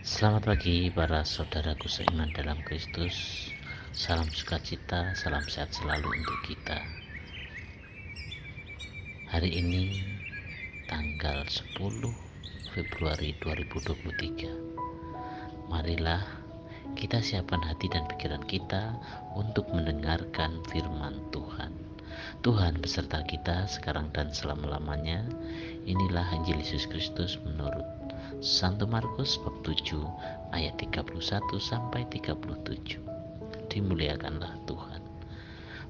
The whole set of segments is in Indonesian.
Selamat pagi para saudaraku seiman dalam Kristus. Salam sukacita, salam sehat selalu untuk kita. Hari ini tanggal 10 Februari 2023. Marilah kita siapkan hati dan pikiran kita untuk mendengarkan firman Tuhan. Tuhan beserta kita sekarang dan selama-lamanya. Inilah Injil Yesus Kristus menurut Santo Markus bab 7 ayat 31 sampai 37. Dimuliakanlah Tuhan.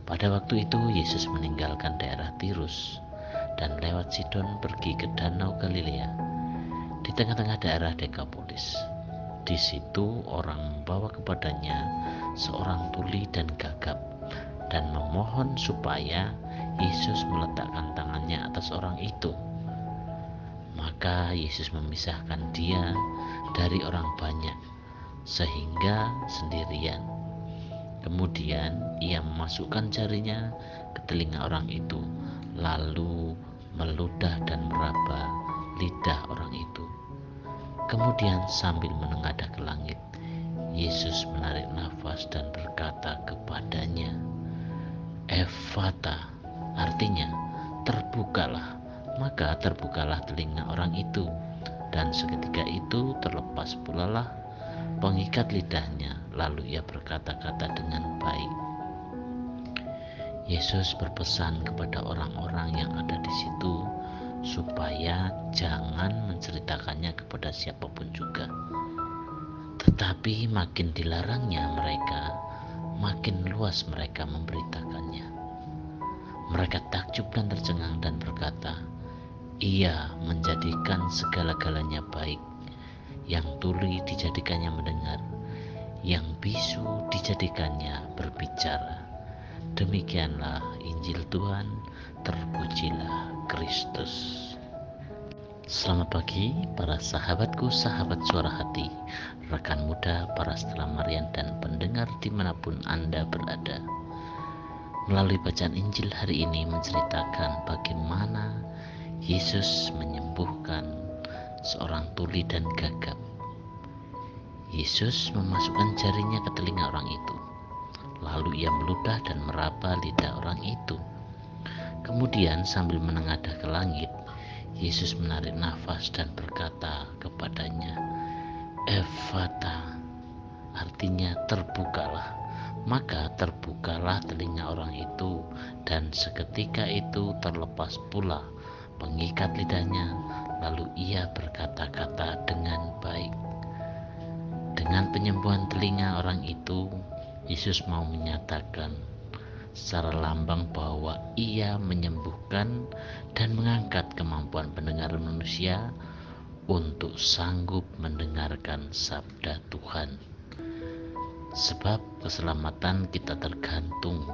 Pada waktu itu Yesus meninggalkan daerah Tirus dan lewat Sidon pergi ke Danau Galilea di tengah-tengah daerah Dekapolis. Di situ orang membawa kepadanya seorang tuli dan gagap dan memohon supaya Yesus meletakkan tangannya atas orang itu. Maka Yesus memisahkan dia dari orang banyak sehingga sendirian. Kemudian ia memasukkan jarinya ke telinga orang itu, lalu meludah dan meraba lidah orang itu. Kemudian sambil menengadah ke langit, Yesus menarik nafas dan berkata kepadanya, "Ephata," artinya terbukalah. Maka terbukalah telinga orang itu, dan seketika itu terlepas pula lah pengikat lidahnya, lalu ia berkata-kata dengan baik. Yesus berpesan kepada orang-orang yang ada di situ supaya jangan menceritakannya kepada siapapun juga. Tetapi makin dilarangnya mereka, makin luas mereka memberitakannya. Mereka takjub dan tercengang dan berkata, "Ia menjadikan segala-galanya baik. Yang tuli dijadikannya mendengar, yang bisu dijadikannya berbicara." Demikianlah Injil Tuhan, terpujilah Kristus. Selamat pagi para sahabatku, sahabat suara hati, rekan muda, para setelah Marian dan pendengar dimanapun Anda berada. Melalui bacaan Injil hari ini menceritakan bagaimana Yesus menyembuhkan seorang tuli dan gagap. Yesus memasukkan jarinya ke telinga orang itu, lalu ia meludah dan meraba lidah orang itu. Kemudian sambil menengadah ke langit, Yesus menarik nafas dan berkata kepadanya, "Ephata," artinya terbukalah. Maka terbukalah telinga orang itu, dan seketika itu terlepas pula pengikat lidahnya, lalu ia berkata-kata dengan baik. Dengan penyembuhan telinga orang itu, Yesus mau menyatakan secara lambang bahwa ia menyembuhkan dan mengangkat kemampuan pendengar manusia untuk sanggup mendengarkan sabda Tuhan. Sebab keselamatan kita tergantung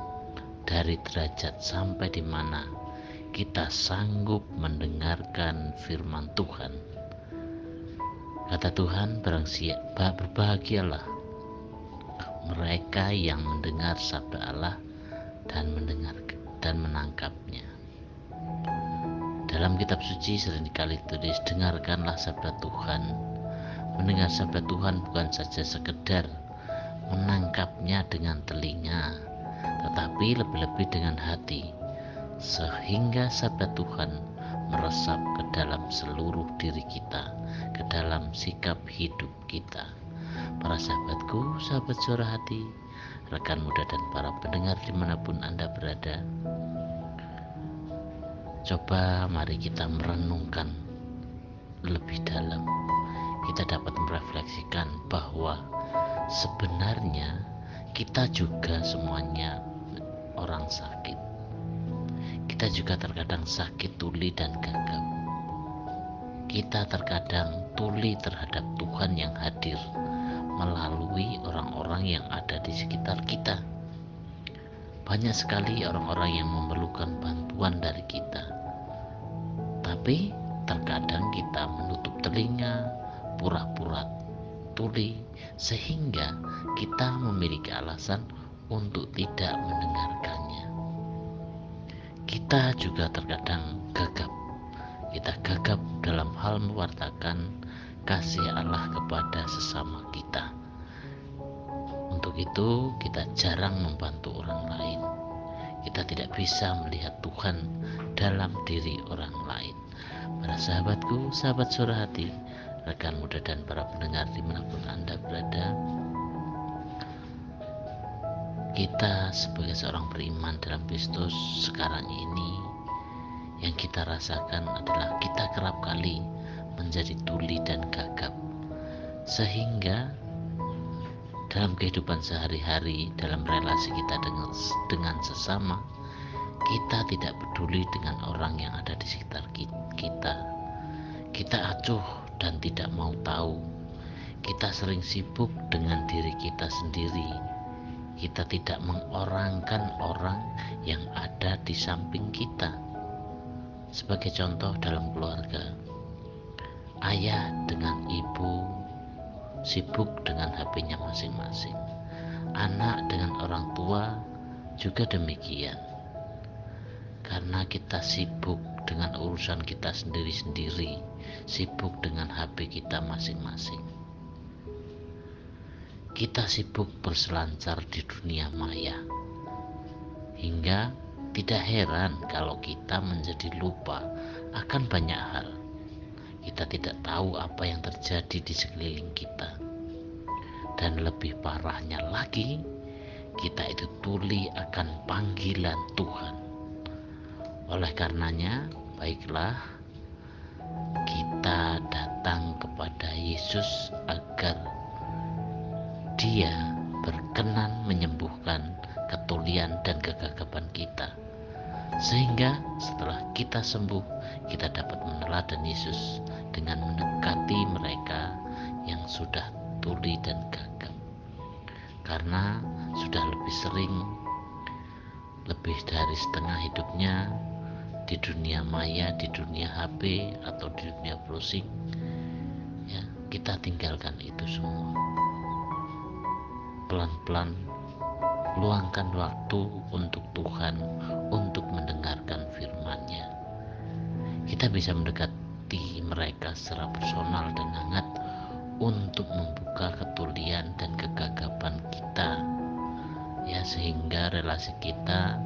dari derajat sampai di mana kita sanggup mendengarkan firman Tuhan. Kata Tuhan, berbahagialah mereka yang mendengar sabda Allah dan menangkapnya. Dalam kitab suci seringkali ditulis, dengarkanlah sabda Tuhan. Mendengar sabda Tuhan bukan saja sekedar menangkapnya dengan telinga, tetapi lebih-lebih dengan hati, sehingga sabda Tuhan meresap ke dalam seluruh diri kita, ke dalam sikap hidup kita. Para sahabatku, sahabat suara hati, rekan muda dan para pendengar dimanapun Anda berada, coba mari kita merenungkan lebih dalam. Kita dapat merefleksikan bahwa sebenarnya kita juga semuanya orang sakit. Kita juga terkadang sakit tuli dan gagap. Kita terkadang tuli terhadap Tuhan yang hadir melalui orang-orang yang ada di sekitar kita. Banyak sekali orang-orang yang memerlukan bantuan dari kita, tapi terkadang kita menutup telinga, pura-pura tuli, sehingga kita memiliki alasan untuk tidak mendengarkannya. Kita juga terkadang gagap. Kita gagap dalam hal mewartakan kasih Allah kepada sesama kita. Untuk itu kita jarang membantu orang lain. Kita tidak bisa melihat Tuhan dalam diri orang lain. Para sahabatku, sahabat Suara Hati, rekan muda dan para pendengar dimanapun Anda berada, kita sebagai seorang beriman dalam Kristus sekarang ini, yang kita rasakan adalah kita kerap kali menjadi tuli dan gagap, sehingga dalam kehidupan sehari-hari, dalam relasi kita dengan sesama, kita tidak peduli dengan orang yang ada di sekitar kita. Kita acuh dan tidak mau tahu. Kita sering sibuk dengan diri kita sendiri. Kita tidak mengorangkan orang yang ada di samping kita. Sebagai contoh dalam keluarga, ayah dengan ibu sibuk dengan HP-nya masing-masing. Anak dengan orang tua juga demikian. Karena kita sibuk dengan urusan kita sendiri-sendiri, sibuk dengan HP kita masing-masing. Kita sibuk berselancar di dunia maya, hingga tidak heran kalau kita menjadi lupa akan banyak hal. Kita tidak tahu apa yang terjadi di sekeliling kita. Dan lebih parahnya lagi, kita itu tuli akan panggilan Tuhan. Oleh karenanya, baiklah kita datang kepada Yesus agar Dia berkenan menyembuhkan ketulian dan kegagapan kita. Sehingga setelah kita sembuh, kita dapat meneladan Yesus dengan mendekati mereka yang sudah tuli dan gagap. Karena sudah lebih sering, lebih dari setengah hidupnya di dunia maya, di dunia HP atau di dunia browsing, ya, kita tinggalkan itu semua. Pelan-pelan luangkan waktu untuk Tuhan, untuk mendengarkan firman-Nya. Kita bisa mendekati mereka secara personal dan hangat untuk membuka ketulian dan kegagapan kita, ya, sehingga relasi kita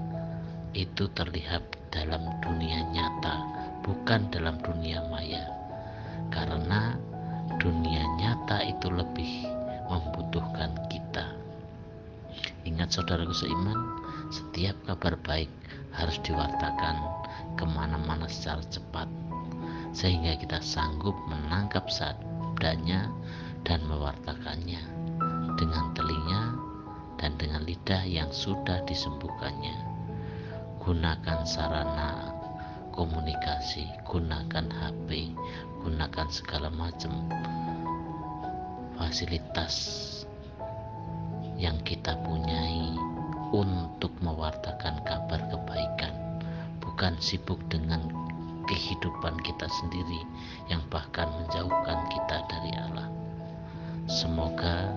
itu terlihat dalam dunia nyata, bukan dalam dunia maya. Karena dunia nyata itu lebih membutuhkan kita. Ingat saudaraku seiman, setiap kabar baik harus diwartakan kemana-mana secara cepat, sehingga kita sanggup menangkap sabdanya dan mewartakannya dengan telinga dan dengan lidah yang sudah disembuhkannya. Gunakan sarana komunikasi, gunakan HP, gunakan segala macam fasilitas yang kita punyai untuk mewartakan kabar kebaikan, bukan sibuk dengan kehidupan kita sendiri yang bahkan menjauhkan kita dari Allah. Semoga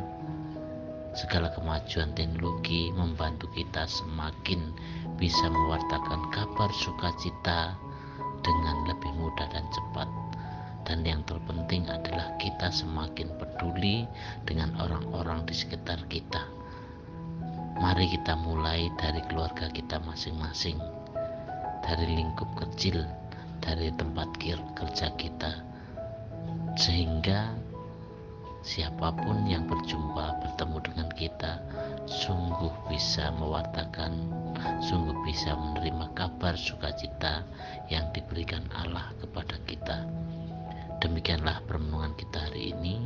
segala kemajuan teknologi membantu kita semakin bisa mewartakan kabar sukacita dengan lebih mudah dan cepat. Dan yang terpenting adalah kita semakin peduli dengan orang-orang di sekitar kita. Mari kita mulai dari keluarga kita masing-masing, dari lingkup kecil, dari tempat kerja kita, sehingga siapapun yang bertemu dengan kita sungguh bisa mewartakan, sungguh bisa menerima kabar sukacita yang diberikan Allah kepada kita. Demikianlah permenungan kita hari ini.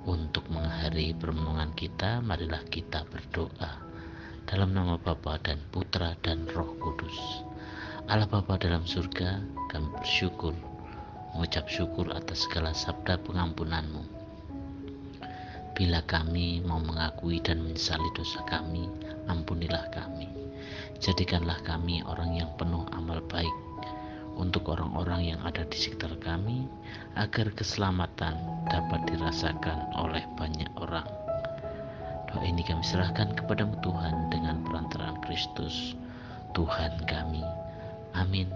Untuk mengakhiri permenungan kita, marilah kita berdoa. Dalam nama Bapa dan Putra dan Roh Kudus. Allah Bapa dalam surga, kami bersyukur, mengucap syukur atas segala sabda pengampunan-Mu. Bila kami mau mengakui dan menyesali dosa kami, ampunilah kami. Jadikanlah kami orang yang penuh amal baik untuk orang-orang yang ada di sekitar kami, agar keselamatan dapat dirasakan oleh banyak orang. Doa ini kami serahkan kepada-Mu Tuhan dengan perantaraan Kristus, Tuhan kami. Amin.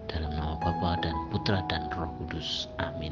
Dalam nama Bapa dan Putra dan Roh Kudus. Amin.